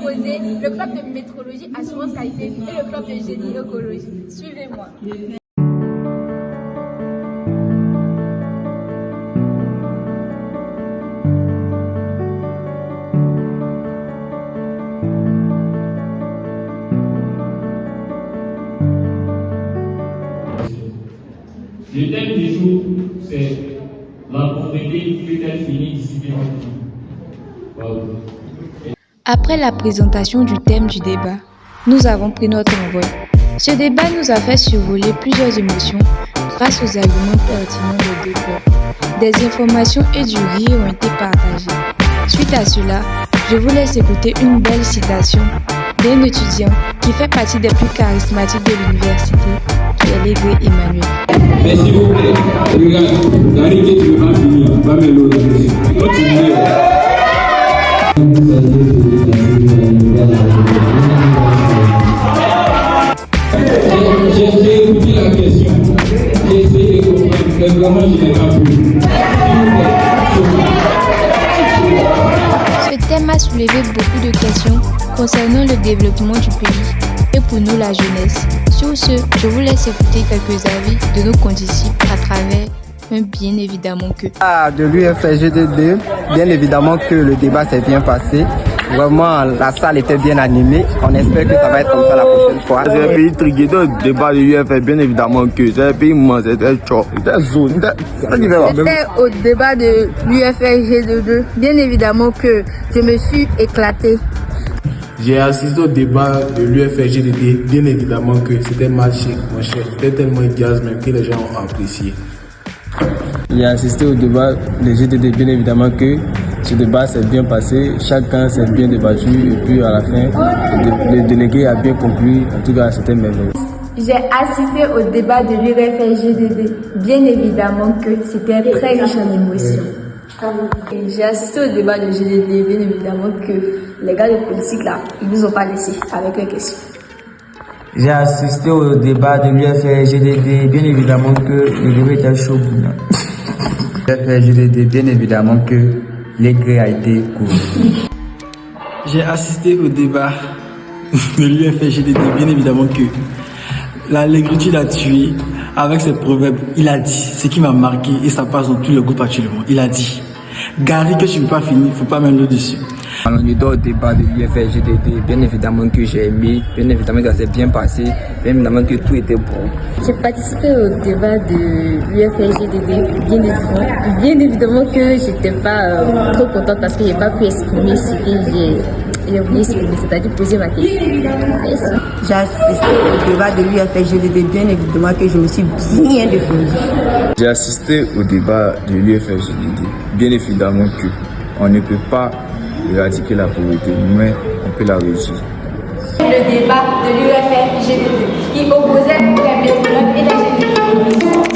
opposés, le club de métrologie assurance qualité et le club de génie écologie. Suivez-moi. Le thème du jour, c'est la pauvreté peut-elle finir discipline. Après la présentation du thème du débat, nous avons pris notre envol. Ce débat nous a fait survoler plusieurs émotions grâce aux arguments pertinents des deux corps. Des informations et du rire ont été partagées. Suite à cela, je vous laisse écouter une belle citation d'un étudiant qui fait partie des plus charismatiques de l'université, qui est Légré Emmanuel. Merci beaucoup. Regarde, la rigueur, tu vas finir. Va me l'autre. Continuez. J'ai écouté la question. J'ai essayé de comprendre. Mais vraiment, je n'ai pas pu. Ce thème a soulevé beaucoup de questions concernant le développement du pays et pour nous la jeunesse. Sur ce, je vous laisse écouter quelques avis de nos condisciples à travers un bien évidemment que. De l'UFGDD, bien évidemment que le débat s'est bien passé. Vraiment, la salle était bien animée. On espère que ça va être comme ça la prochaine fois. C'est un pays trigué dans le débat de l'UFG, bien évidemment que c'est un pays immense, c'était chaud, c'était zone, J'étais au débat de l'UFG2, bien évidemment que je me suis éclaté. J'ai assisté au débat de l'UFGDD, bien évidemment que c'était magique, mon cher. C'était tellement gaz même que les gens ont apprécié. J'ai assisté au débat de GDD, bien évidemment que ce débat s'est bien passé, chacun s'est bien débattu et puis à la fin, le délégué a bien conclu, en tout cas c'était merveilleux. J'ai assisté au débat de l'UFGDD, bien évidemment que c'était très riche en émotions. J'ai assisté au débat de GDD, bien évidemment que les gars de politique là, ils nous ont pas laissé avec les questions. J'ai assisté au débat de l'UFGDD, bien évidemment que le débat était chaud. l'UFGDD, bien évidemment que l'écrit a été court. J'ai assisté au débat de l'UFGDD, bien évidemment que l'allégritude a tué avec ses proverbes. Il a dit, ce qui m'a marqué et ça passe dans tous les groupes actuellement. Il a dit, Gary, que tu ne peux pas finir, il ne faut pas mettre l'eau dessus. On est au débat de l'UFGDD, bien évidemment que j'ai aimé, bien évidemment que ça s'est bien passé, bien évidemment que tout était bon. J'ai participé au débat de l'UFGDD, bien évidemment que j'étais pas trop contente parce que j'ai pas pu exprimer ce que j'ai voulu exprimer, c'est-à-dire poser ma question. Merci. J'ai assisté au débat de l'UFGDD, bien évidemment que je me suis bien défendue. J'ai assisté au débat de l'UFGDD, bien évidemment que on ne peut pas éradiquer la pauvreté, mais on peut la réduire. Le débat de l'UFGDD qui opposait les métropoles et les génies.